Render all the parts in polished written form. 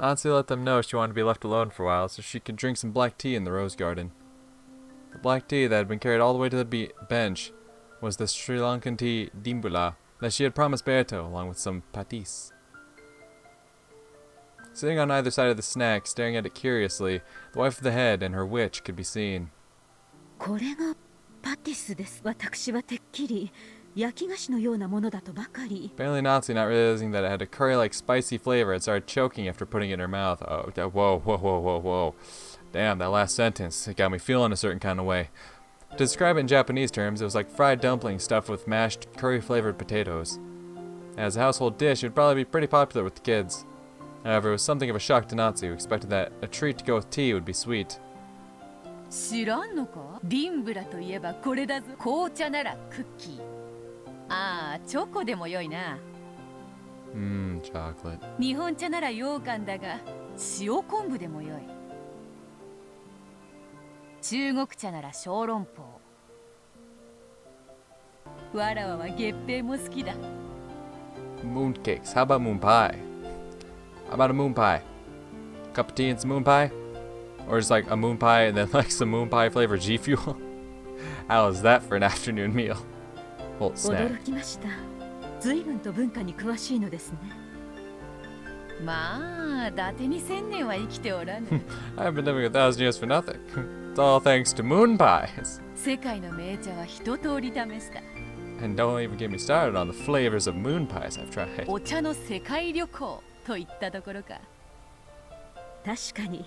Natsuhi let them know she wanted to be left alone for a while so she could drink some black tea in the rose garden. The black tea that had been carried all the way to the bench was the Sri Lankan tea dimbula that she had promised Berto, along with some patis. Sitting on either side of the snack, staring at it curiously, the wife of the head and her witch could be seen. Apparently Natsuhi, not realizing that it had a curry-like spicy flavor, had started choking after putting it in her mouth. Oh, whoa. Damn, that last sentence, it got me feeling a certain kind of way. To describe it in Japanese terms, it was like fried dumplings stuffed with mashed, curry-flavored potatoes. As a household dish, it would probably be pretty popular with the kids. However, it was something of a shock to Natsuhi, who expected that a treat to go with tea would be sweet. 知らんのか？リンブラといえばこれだぞ。紅茶ならクッキー。ああ、チョコでも良いな。chocolate. 日本茶なら羊羹だが、塩昆布でも良い。中国茶なら小籠包。わらわは月餅も好きだ。Mooncakes. How about moon pie? How about a moon pie? Cup of tea and some moon pie? Or just like a moon pie and then like some moon pie flavored G Fuel? How is that for an afternoon meal? Well, snack. まあ、伊達に1000年は生きておらぬ。I've been living 1,000 years for nothing. It's all thanks to moon pies. 世界の名茶は一通り試した。And don't even get me started on the flavors of moon pies I've tried. お茶の世界旅行といったところか。確かに、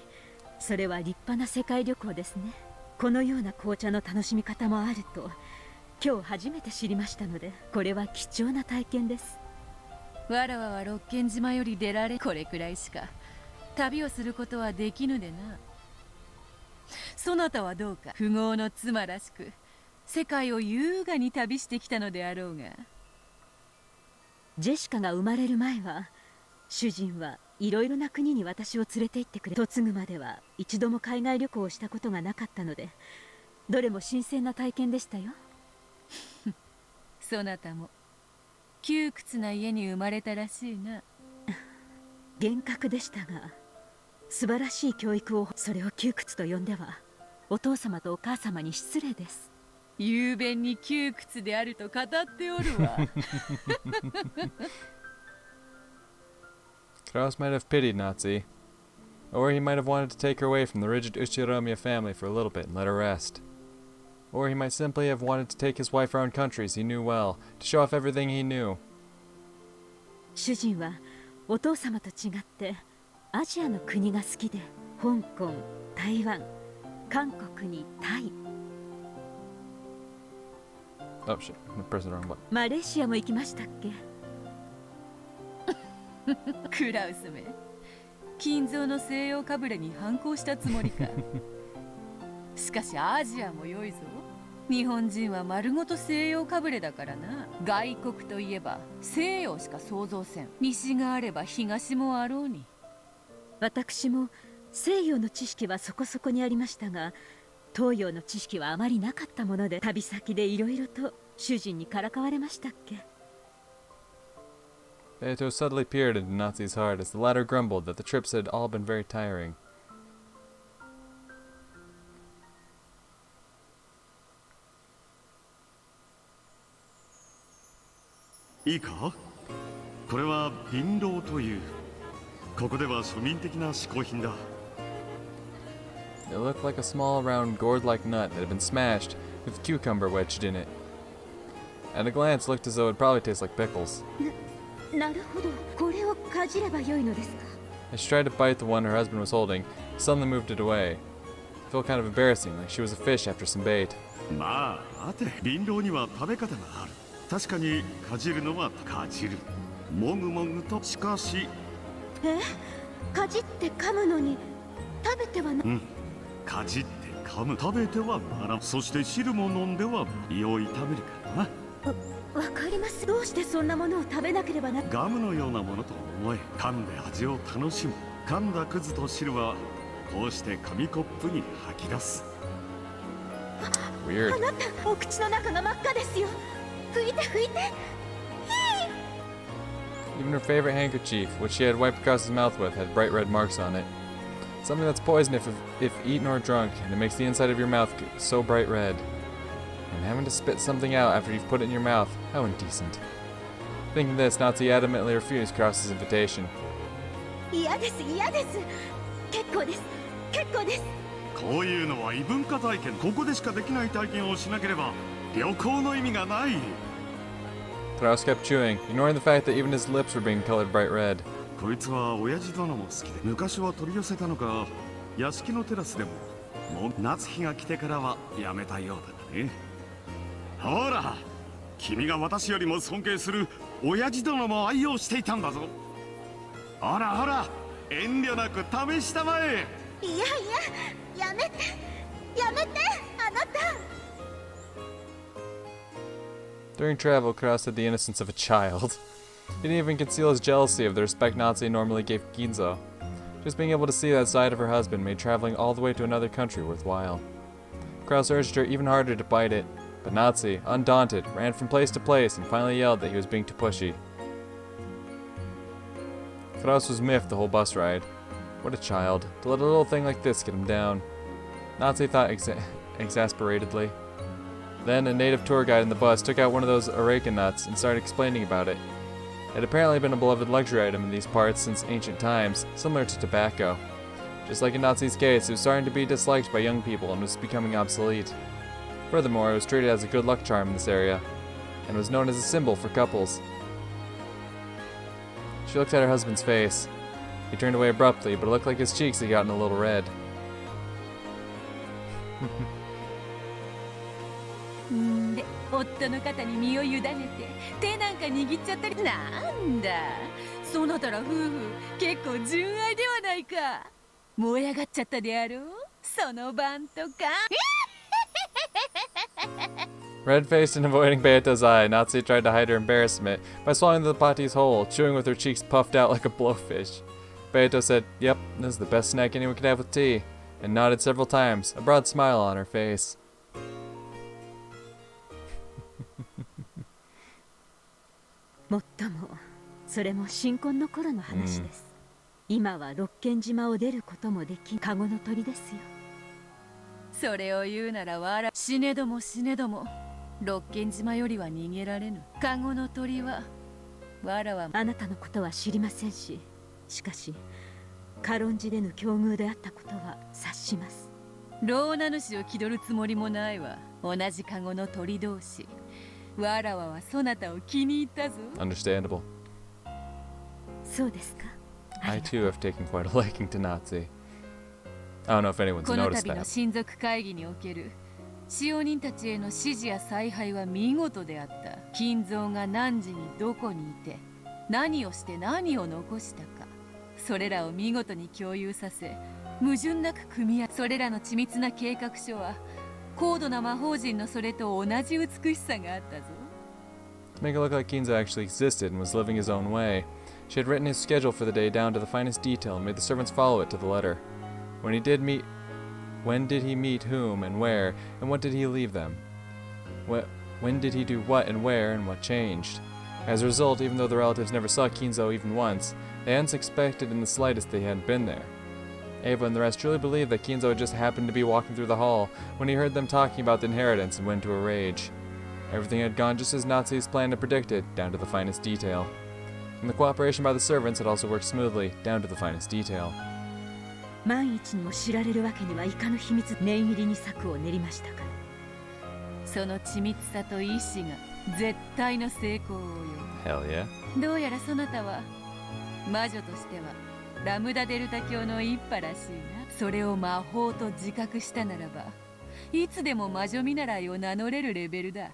それは立派な世界旅行ですね。このような紅茶の楽しみ方もあると、今日初めて知りましたので、これは貴重な体験です。わらわは六軒島より出られこれくらいしか旅をすることはできぬでな。そなたはどうか富豪の妻らしく世界を優雅に旅してきたのであろうが。ジェシカが生まれる前は主人はいろいろな国に私を連れて行ってくれ、嫁ぐまでは一度も海外旅行をしたことがなかったので、どれも新鮮な体験でしたよ。そなたも窮屈な家に生まれたらしいな。厳格でしたが素晴らしい教育を、それを窮屈と呼んではお父様とお母様に失礼です。雄弁に窮屈であると語っておるわ。Kraus might have pitied Natsuhi, or he might have wanted to take her away from the rigid Uchiromiya family for a little bit and let her rest. Or he might simply have wanted to take his wife around countries he knew well, to show off everything he knew. 主人はお父様と違ってアジアの国が好きで、香港、台湾、韓国にタイ。Oh shit, I'm pressing the wrong button. マレーシアも行きましたっけ？クラウスめ、金蔵の西洋かぶれに反抗したつもりか。しかしアジアも良いぞ。日本人は丸ごと西洋かぶれだからな。外国といえば西洋しか想像せん。西があれば東もあろうに。私も西洋の知識はそこそこにありましたが、東洋の知識はあまりなかったもので、旅先でいろいろと主人にからかわれましたっけ。Beato subtly peered into Natsuhi's heart as the latter grumbled that the trips had all been very tiring. いいか？これは貧乏という。ここでは庶民的な嗜好品だ。It looked like a small, round, gourd-like nut that had been smashed, with cucumber wedged in it. At a glance, it looked as though it would probably taste like pickles. なるほど、これをかじればよいのですか。As she tried to bite the one her husband was holding, suddenly moved it away. It felt kind of embarrassing, like she was a fish after some bait. まあ、待て。貧乏には食べ方がある。確かにかじるのはかじる。もぐもぐと、しかし。かじって噛むのに食べてはな。かじって噛む、食べてはならん。そして汁も飲んでは胃を痛めるからな。わかります。どうしてそんなものを食べなければな。ガムのようなものと思え。噛んで味を楽しむ。噛んだくずと汁はこうして紙コップに吐き出す。Weird. あなた、お口の中が真っ赤ですよ。拭いて拭いて。Even her favorite handkerchief, which she had wiped across his mouth with, had bright red marks on it. Something that's poison if eaten or drunk, and it makes the inside of your mouth so bright red. And having to spit something out after you've put it in your mouth, how indecent. Thinking this, Natsuhi adamantly refused Krause's invitation. 嫌です嫌です。結構です結構です。こういうのは異文化体験、ここでしかできない体験をしなければ旅行の意味がない。Krause kept chewing, ignoring the fact that even his lips were being colored bright red. こいつは親父殿も好きで、昔は取り寄せたのか、屋敷のテラスでも。もう夏日が来てからはやめたようだね。ほら、君が私よりも尊敬する親父殿も愛用していたんだぞ。ほらほら、遠慮なく試したまえ。いやいや、やめてやめて、あなた。During travel, Krause had the innocence of a child. He didn't even conceal his jealousy of the respect Natsuhi normally gave Ginzo. Just being able to see that side of her husband made traveling all the way to another country worthwhile. Krause urged her even harder to bite it, but Natsuhi, undaunted, ran from place to place and finally yelled that he was being too pushy. Krause was miffed the whole bus ride. What a child, to let a little thing like this get him down. Natsuhi thought exasperatedly. Then a native tour guide in the bus took out one of those areca nuts and started explaining about it. It had apparently been a beloved luxury item in these parts since ancient times, similar to tobacco. Just like in Natsuhi's case, it was starting to be disliked by young people and was becoming obsolete. Furthermore, it was treated as a good luck charm in this area, and was known as a symbol for couples. She looked at her husband's face. He turned away abruptly, but it looked like his cheeks had gotten a little red. んで、夫の肩に身を委ねて手なんか握っちゃったり。なんだ、そなたら夫婦結構純愛ではないか。燃え上がっちゃったであろう、その晩とか。Red-faced and avoiding Beato's eye, Natsuhi tried to hide her embarrassment by swallowing the pati's whole, chewing with her cheeks puffed out like a blowfish. Beato said, "Yep, this is the best snack anyone could have with tea," and nodded several times, a broad smile on her face. もっともそれも新婚の頃の話です。今は六軒島を出ることもできんカゴの鳥ですよ。それを言うならわら、死ねども死ねども六軒島よりは逃げられぬ。カゴの鳥はわらは。あなたのことは知りませんし、しかし軽んじれぬ境遇であったことは察します。老名主を気取るつもりもないわ。同じカゴの鳥同士。わらわはそなたを気に入ったぞ。Understandable. そうですか。I too have taken quite a liking to Natsuhi. I don't know if anyone's この noticed 度の that. 親族会議における使用人たちへの指示や采配は見事であった。金蔵が何時にどこにいて何をして何を残したか、それらを見事に共有させ、矛盾なく組み合わせ、それらの緻密な計画書は高度な魔法陣のそれと同じ美しさがあったぞ。To make it look like Ginza actually existed and was living his own way, she had written his schedule for the day down to the finest detail and made the servants follow it to the letter. When did he meet whom and where, and what did he leave them? When did he do what and where, and what changed? As a result, even though the relatives never saw Kinzo even once, they hadn't suspected in the slightest they hadn't been there. Ava and the rest truly believed that Kinzo had just happened to be walking through the hall when he heard them talking about the inheritance and went into a rage. Everything had gone just as Natsuhi's plan had predicted, down to the finest detail. And the cooperation by the servants had also worked smoothly, down to the finest detail. 万一にも知られるわけにはいかぬ秘密、念入りに策を練りましたから。その緻密さと意志が絶対の成功をよ。 Hell yeah. どうやらそなたは魔女としてはラムダデルタ教の一派らしいな。それを魔法と自覚したならば、いつでも魔女見習いを名乗れるレベルだ。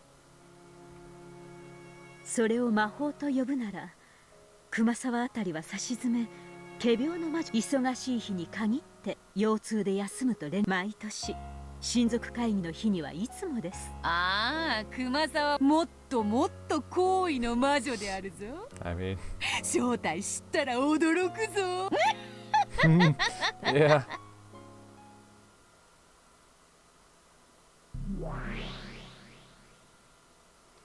それを魔法と呼ぶなら、熊沢あたりは差し詰め、仮病の魔女、忙しい日に限って腰痛で休むと毎年親族会議の日にはいつもです。ああ、熊沢もっともっと高位の魔女であるぞ。I mean... 正体知ったら驚くぞ。yeah.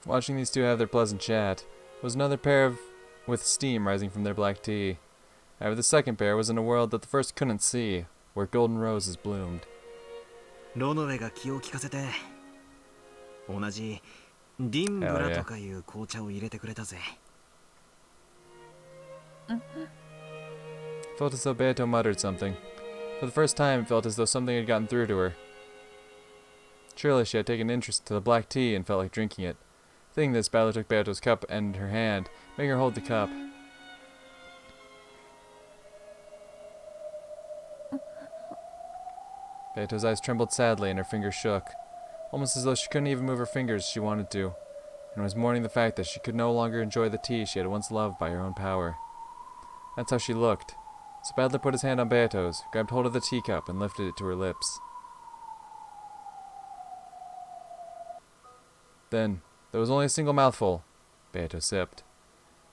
Watching these two have their pleasant chat was another pair of with steam rising from their black tea. However, the second bear was in a world that the first couldn't see, where golden roses bloomed. ロノウェが気を利かせて同じディンブラとかいう紅茶を入れてくれたぜ。Felt as though Beato muttered something. For the first time, it felt as though something had gotten through to her. Surely she had taken interest to the black tea and felt like drinking it. Thinking this, Battler took Beato's cup and her hand, making her hold the cup. Beato's eyes trembled sadly and her fingers shook, almost as though she couldn't even move her fingers as she wanted to, and was mourning the fact that she could no longer enjoy the tea she had once loved by her own power. That's how she looked. So Battler put his hand on Beato's, grabbed hold of the teacup, and lifted it to her lips. Then, there was only a single mouthful. Beato sipped.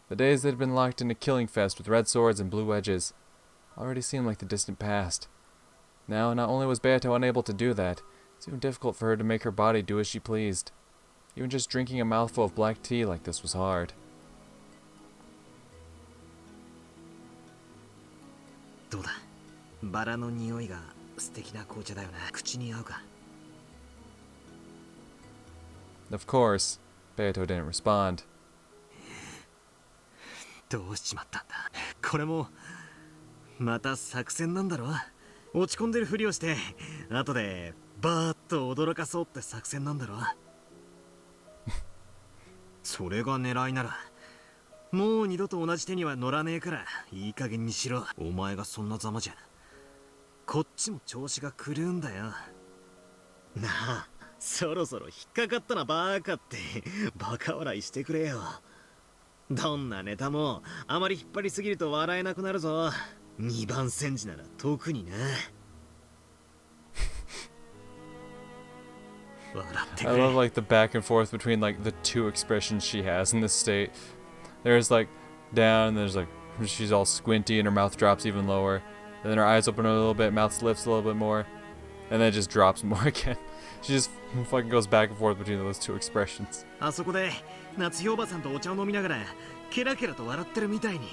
The days that had been locked in a killing fest with red swords and blue wedges already seemed like the distant past. Now, not only was Beato unable to do that, it's even difficult for her to make her body do as she pleased. Even just drinking a mouthful of black tea like this was hard. どうだ、バラの匂いが素敵な紅茶だよな。口に合うか。Of course, Beato didn't respond. どうしちまったんだ。これもまた作戦なんだろ。落ち込んでるふりをして後でバーッと驚かそうって作戦なんだろ。それが狙いならもう二度と同じ手には乗らねえからいい加減にしろ。お前がそんなざまじゃこっちも調子が狂うんだよなあ。そろそろ引っかかったなバーカってバカ笑いしてくれよ。どんなネタもあまり引っ張りすぎると笑えなくなるぞ。二番煎じなら特にな。I love like the back and forth between like the two expressions she has in this state. There's like down and there's like she's all squinty and her mouth drops even lower. And then her eyes open a little bit, mouth lifts a little bit more. And then it just drops more again. She just fucking goes back and forth between those two expressions. あそこで夏日おばさんとお茶を飲みながらケラケラと笑ってるみたいに。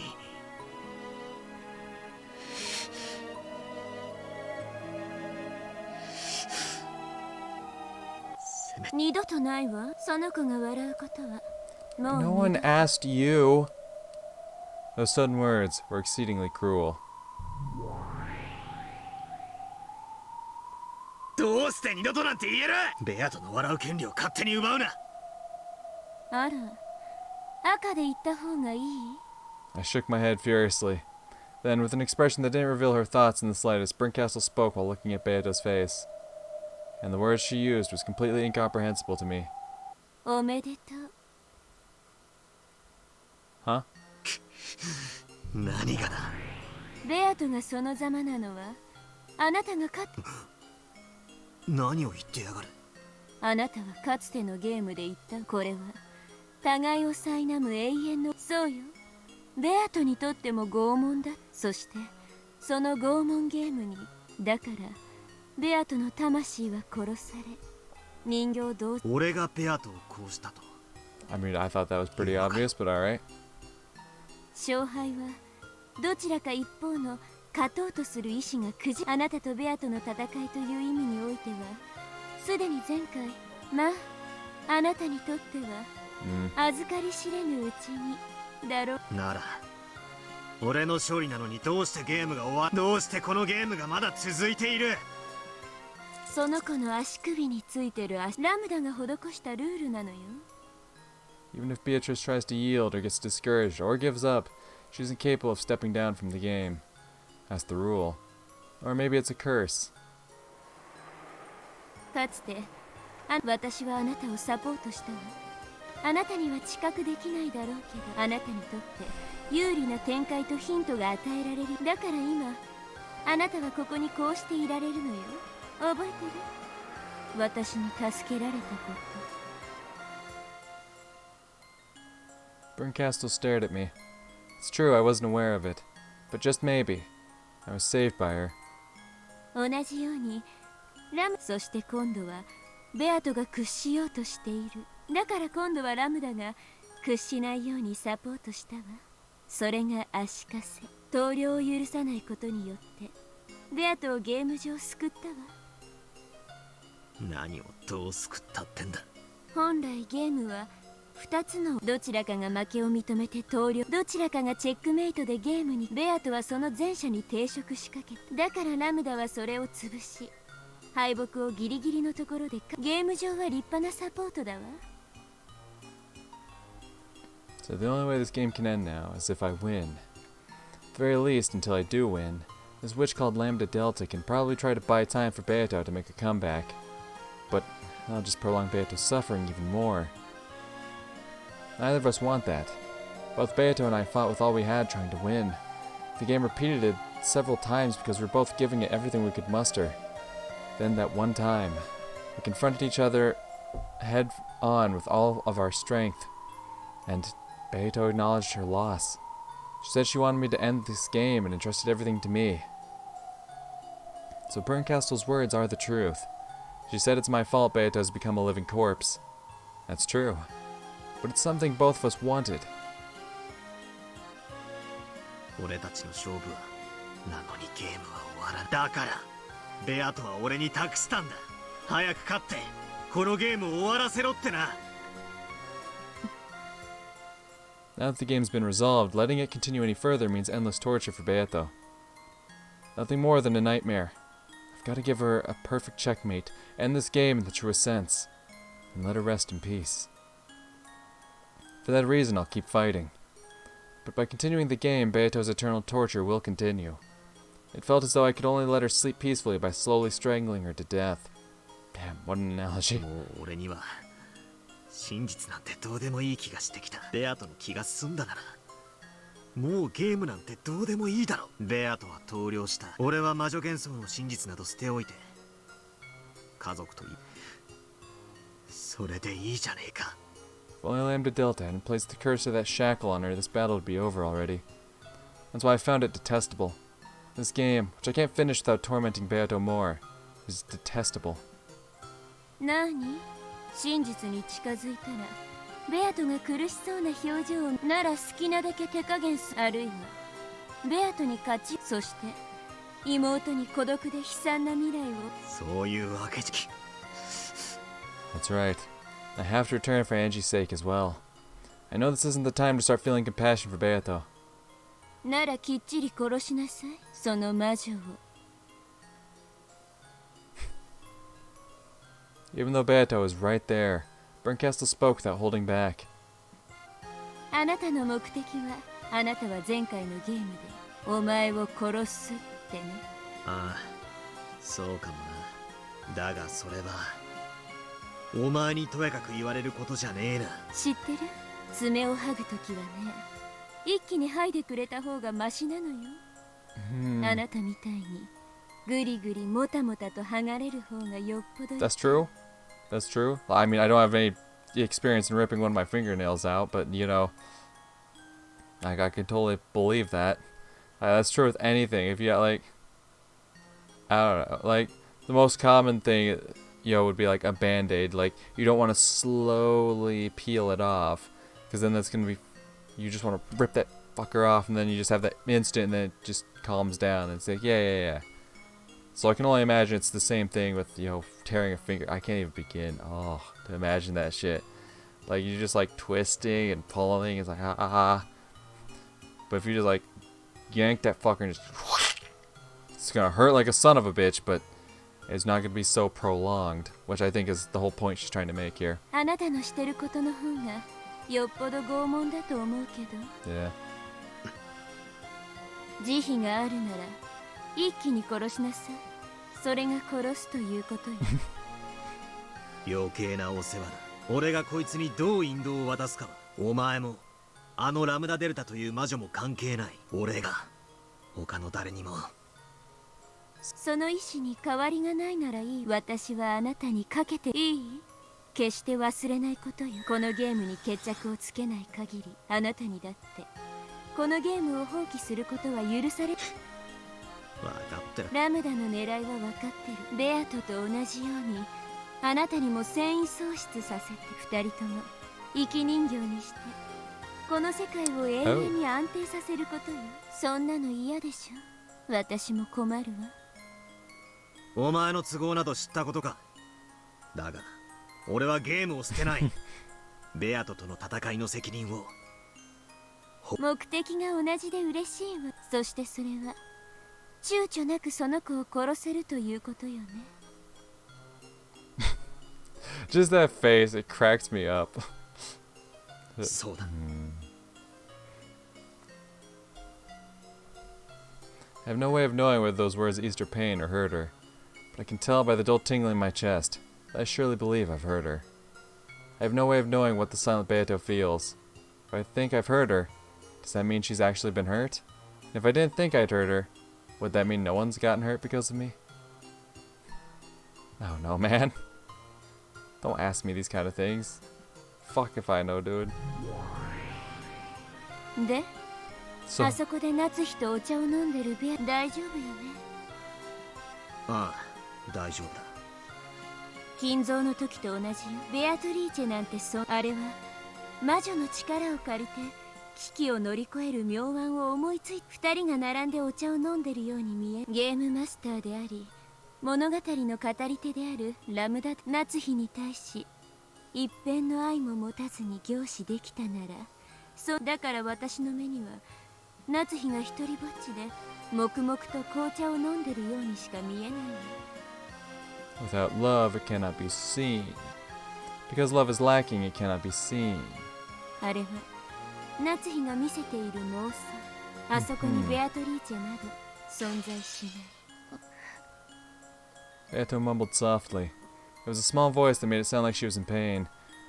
二度とないわ。その子が笑うことは。No one asked you. Those sudden words were exceedingly cruel. どうして二度となんて言える。ベアトの笑う権利を勝手に奪うな。あら、赤で言った方がいい？ I shook my head furiously. Then, with an expression that didn't reveal her thoughts in the slightest, Brinkcastle spoke while looking at Beato's face. And the words she used was completely incomprehensible to me. おめでとう。Huh? 何がだ。ベアトがそのざまなのはあなたが勝って。何を言ってやがる。あなたはかつてのゲームで言った。これは互いを苛む永遠の。そうよ、ベアトにとっても拷問だ。そしてその拷問ゲームにだからベアトの魂は殺され人形同士。俺がベアトを殺したと。 I mean, I thought that was pretty obvious, but alright. 勝敗はどちらか一方の勝とうとする意志がくじ。あなたとベアとの戦いという意味においてはすでに前回あなたにとっては預かり知れぬうちにだろ。なら俺の勝利なのにどうしてゲームが終わ。どうしてこのゲームがまだ続いている。その子の足首についてるラムダが施したルールなのよ。Even if Beatrice tries to yield or gets discouraged or gives up, she's incapable of stepping down from the game. That's the rule. Or maybe it's a curse. かつて私はあなたをサポートしたわ。あなたには知覚できないだろうけどあなたにとって有利な展開とヒントが与えられる。だから今あなたはここにこうしていられるのよ。覚えてる？私に助けられたこと。Brinkcastle stared at me. It's true, I wasn't aware of it. But just maybe, I was saved by her. 同じようにそして今度はベアトが屈しようとしている。だから今度はラムダが屈しないようにサポートしたわ。それが足かせ投了を許さないことによってベアトをゲーム上救ったわ。何をどう救ったってんだ。本来ゲームは2つのどちらかが負けを認めて投了、どちらかがチェックメイトでゲームに、ベアトはその前者に抵触しかけた。だからラムダはそれを潰し敗北をギリギリのところでゲーム上は立派なサポートだわ。 So the only way this game can end now is if I win. At the very least, until I do win, this witch called Lambda Delta can probably try to buy time for Beato to make a comeback. But that'll just prolong Beato's suffering even more. Neither of us want that. Both Beato and I fought with all we had trying to win. The game repeated it several times because we were both giving it everything we could muster. Then that one time, we confronted each other head on with all of our strength, and Beato acknowledged her loss. She said she wanted me to end this game and entrusted everything to me. So Berncastle's words are the truth. She said it's my fault Beato has become a living corpse. That's true. But it's something both of us wanted. 俺たちの勝負はなのにゲームは終わらん。だからベアトは俺に託したんだ。早く勝ってこのゲームを終わらせろってな。 Now that the game's been resolved, letting it continue any further means endless torture for Beato. Nothing more than a nightmare. I've got to give her a perfect checkmate, end this game in the truest sense, and let her rest in peace. For that reason, I'll keep fighting. But by continuing the game, Beato's eternal torture will continue. It felt as though I could only let her sleep peacefully by slowly strangling her to death. Damn, what an analogy. もう俺には真実なんてどうでもいい気がしてきた。ベアトの気が済んだならもうゲームなんてどうでもいいだろ。ベアトは投了した。俺は魔女幻想の真実など捨ておいて家族とそれでいいじゃねえか。 If only Lambda Delta hadn't placed the curse of that shackle on her, this battle would be over already. That's why I found it detestable. This game, which I can't finish without tormenting Beato more, is detestable. 何？真実に近づいたらベアトが苦しそうな表情なら好きなだけ手加減す、あるいはベアトに勝ち、そして妹に孤独で悲惨な未来を。そういうわけじゃ。 That's right. I have to return for Angie's sake as well. I know this isn't the time to start feeling compassion for Beato. ならきっちり殺しなさい、その魔女を。 Even though Beato was right there, Berncastle spoke without holding back. あなたの目的は、あなたは前回のゲームでお前を殺すってね。ああ、そうかもな。だがそれはお前にとやかく言われることじゃねえな。知ってる？爪を剥ぐときはね、一気に剥いでくれた方がマシなのよ。あなたみたいにぐりぐりもたもたと剥がれる方がよっぽどいい。 That's true. That's true. I mean, I don't have any experience in ripping one of my fingernails out, but you know, I can totally believe that. That's true with anything. If you got like, I don't know, like the most common thing, you know, would be like a band-aid. Like you don't want to slowly peel it off, because then that's gonna be, you just want to rip that fucker off, and then you just have that instant, and then it just calms down. And it's like, yeah. So I can only imagine it's the same thing with, you know, tearing a finger. I can't even begin, to imagine that shit. Like, you're just, like, twisting and pulling. It's like, ah. But if you just, like, yank that fucker and just... It's gonna hurt like a son of a bitch, but it's not gonna be so prolonged. Which I think is the whole point she's trying to make here. あなたのしてることの方がよっぽど拷問だと思うけど。 Yeah. 慈悲があるなら一気に殺しなさい。それが殺すということよ。余計なお世話だ。俺がこいつにどう引導を渡すかはお前もあのラムダデルタという魔女も関係ない。俺が他の誰にも。その意志に変わりがないならいい。私はあなたにかけていい？決して忘れないことよ。このゲームに決着をつけない限り、あなたにだってこのゲームを放棄することは許され。分かってる。ラムダの狙いは分かってる。ベアトと同じようにあなたにも戦意喪失させて、二人とも生き人形にしてこの世界を永遠に安定させることよ。そんなの嫌でしょ。私も困るわ。お前の都合など知ったことか。だが俺はゲームを捨てない。ベアトとの戦いの責任を。目的が同じで嬉しいわ。そしてそれは躊躇なくその子を殺せるということよね。Just that face, it cracks me up. そうだ。I have no way of knowing whether those words eased her pain or hurt her, but I can tell by the dull tingling in my chest that I surely believe I've hurt her. I have no way of knowing what the silent Beato feels. If I think I've hurt her, does that mean she's actually been hurt? And if I didn't think I'd hurt her, would that mean no one's gotten hurt because of me? Oh no, man. Don't ask me these kind of things. Fuck if I know, dude. で、 So, あそこで夏日とお茶を飲んでるベア、大丈夫よね。ああ、大丈夫だ。金蔵の時と同じよ。ベアトリーチェなんてあれは魔女の力を借りて危機を乗り越える妙案を思いついて、二人が並んでお茶を飲んでるように見え、ゲームマスターであり物語の語り手であるラムダ夏日に対し一片の愛も持たずに凝視できたなら、だから私の目には夏日が一人ぼっちで黙々と紅茶を飲んでるようにしか見えないわ。 without love, it cannot be seen. Because love is lacking, it cannot be seen. あれは夏日が見せている妄想。あそこにベアトリーチェなど存在しない。Beato mumbled softly. It was a small voice that made it sound like she was in pain.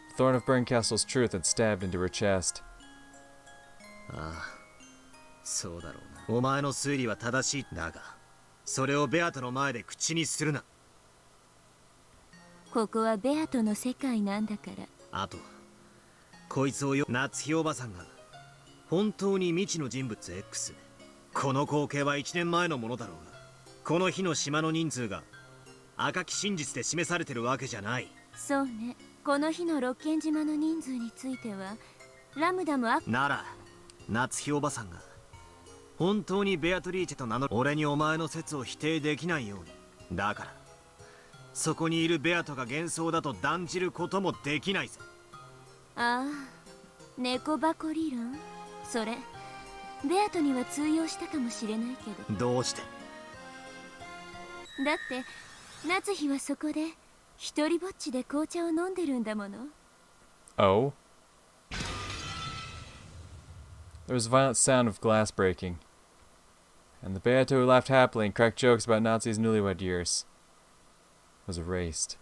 The thorn of Berncastle's truth had stabbed into her chest. ああ、そうだろうな。お前の推理は正しい。だがそれをベアトの前で口にするな。ここはベアトの世界なんだから。あとこいつを夏日おばさんが本当に未知の人物 X。 この光景は1年前のものだろうが、この日の島の人数が赤き真実で示されてるわけじゃない。そうね。この日の六軒島の人数についてはラムダもなら夏日おばさんが本当にベアトリーチェと名乗る。俺にお前の説を否定できないように。だからそこにいるベアトが幻想だと断じることもできないぞ。ああ、猫箱理論。それベアトには通用したかもしれないけど。どうして？だって夏日はそこで一人ぼっちで紅茶を飲んでるんだもの。 Oh? There was a violent sound of glass breaking, and the Beato who laughed happily and cracked jokes about Natsuhi's newlywed years was erased.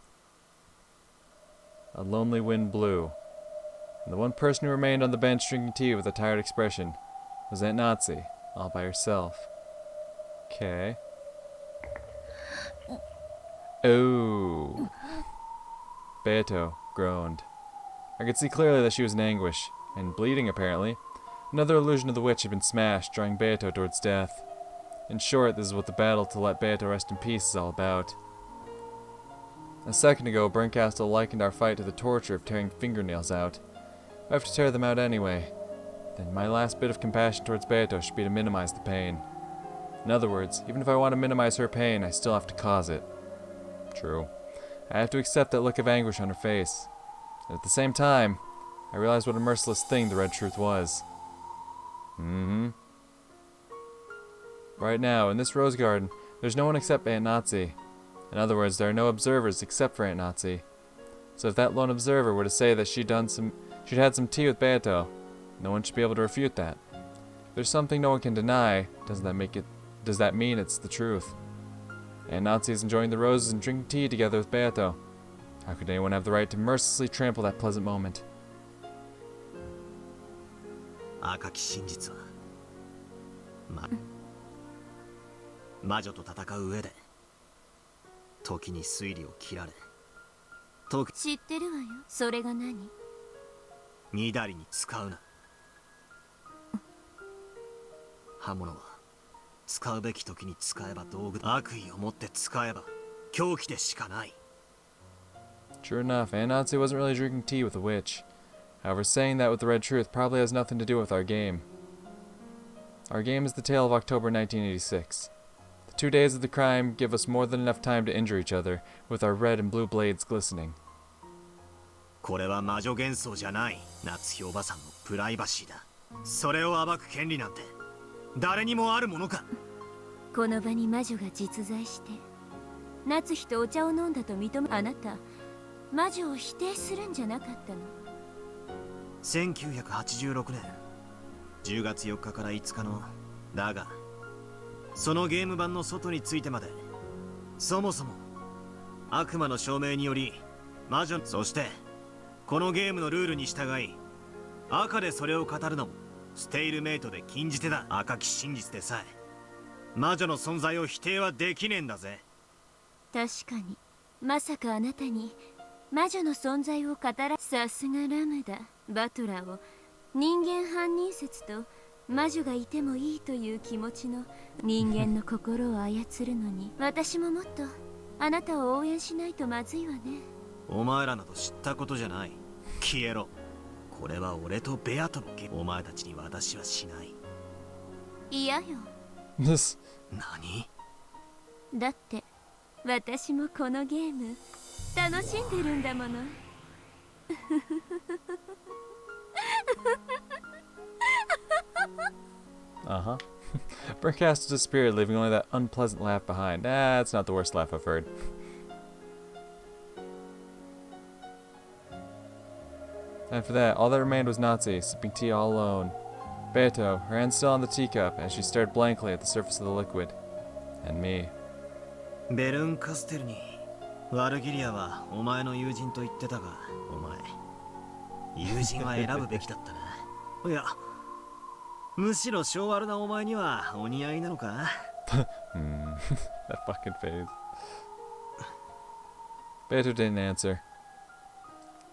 A lonely wind blew, and the one person who remained on the bench drinking tea with a tired expression was Aunt Natsuhi, all by herself. Okay. Oh. Beato groaned. I could see clearly that she was in anguish, and bleeding apparently. Another illusion of the witch had been smashed, drawing Beato towards death. In short, this is what the battle to let Beato rest in peace is all about. A second ago, Berncastle likened our fight to the torture of tearing fingernails out. I have to tear them out anyway. Then my last bit of compassion towards Beato should be to minimize the pain. In other words, even if I want to minimize her pain, I still have to cause it. True. I have to accept that look of anguish on her face. And at the same time, I realized what a merciless thing the Red Truth was. Right now, in this rose garden, there's no one except Aunt Natsuhi. In other words, there are no observers except for Aunt Natsuhi. So if that lone observer were to say that she'd had some tea with Beato, no one should be able to refute that. If there's something no one can deny, does that mean it's the truth? Aunt Natsuhi is enjoying the roses and drinking tea together with Beato. How could anyone have the right to mercilessly trample that pleasant moment? 赤き真実は、魔女と戦う上で時に推理を切られ、知ってるわよ。それが何？みだりに使うな。刃物は使うべき時に使えば道具、悪意を持って使えば凶器でしかない。 True enough, Aunt Natsuhi wasn't really drinking tea with a witch. However, saying that with the red truth probably has nothing to do with our game. Our game is the tale of October 1986. The 2 days of the crime give us more than enough time to injure each other, with our red and blue blades glistening. これは魔女幻想じゃない。夏日おばさんのプライバシーだ。それを暴く権利なんて誰にもあるものか。この場に魔女が実在して夏日とお茶を飲んだと認め、あなた魔女を否定するんじゃなかったの。1986年10月4日から5日のだが、そのゲーム版の外についてまで、そもそも悪魔の証明により魔女、そしてこのゲームのルールに従い赤でそれを語るのもステイルメイトで禁じ手だ。赤き真実でさえ魔女の存在を否定はできねえんだぜ。確かに、まさかあなたに魔女の存在を語ら、さすがラムだ。バトラーを人間犯人説と魔女がいてもいいという気持ちの人間の心を操るのに私ももっとあなたを応援しないとまずいわね。お前らなど知ったことじゃない。消えろ。これは俺とベアとのゲーム。お前たちに私はしない。嫌よ。This. 何？だって私もこのゲーム楽しんでるんだもの。Uh-huh. Burncast disappeared, leaving only that unpleasant laugh behind. That's not the worst laugh I've heard. After that, all that remained was Natsuhi, sipping tea all alone. Beto, her hand still on the teacup, as she stared blankly at the surface of the liquid. And me. ベルンカステルにワルギリアはお前の友人と言ってたが、お前友人は選ぶべきだったな。いや、むしろ性悪なお前にはお似合いなのか。That fucking face. Beto didn't answer.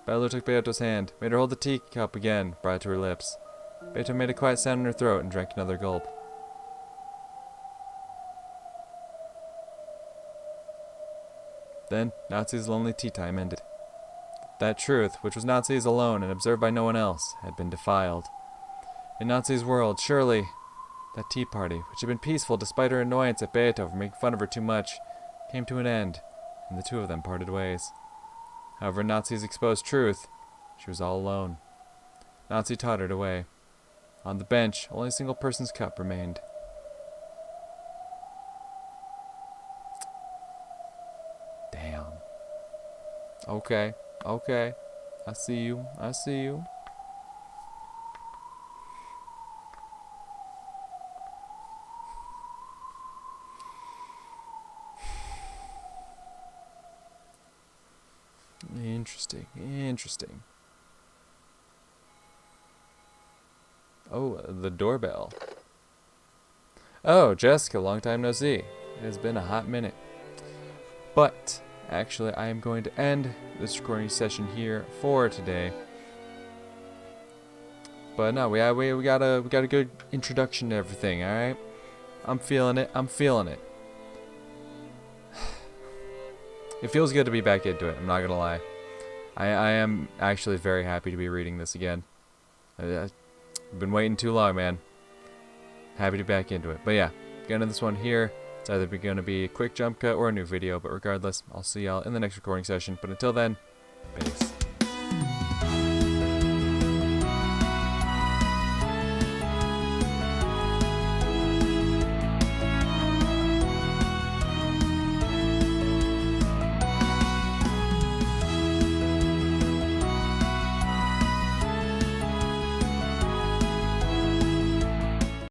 Bello took Beato's hand, made her hold the teacup again, brought it to her lips. Beto made a quiet sound in her throat and drank another gulp. Then, Natsuhi's lonely tea time ended. That truth, which was Natsuhi's alone and observed by no one else, had been defiled. In Natsuhi's world, surely, that tea party, which had been peaceful despite her annoyance at Beto for making fun of her too much, came to an end, and the two of them parted ways. However, in Natsuhi's exposed truth, she was all alone. Natsuhi tottered away. On the bench, only a single person's cup remained. Damn. Okay, okay. I see you, I see you. Interesting, interesting. Oh, the doorbell. Oh, Jessica, long time no see. It has been a hot minute. But, actually, I am going to end this recording session here for today. But no, we got a good introduction to everything, alright? I'm feeling it, I'm feeling it. It feels good to be back into it, I'm not gonna lie. I am actually very happy to be reading this again. I've been waiting too long, man. Happy to be back into it. But yeah, gonna end this one here. It's either going to be a quick jump cut or a new video, but regardless, I'll see y'all in the next recording session. But until then, peace.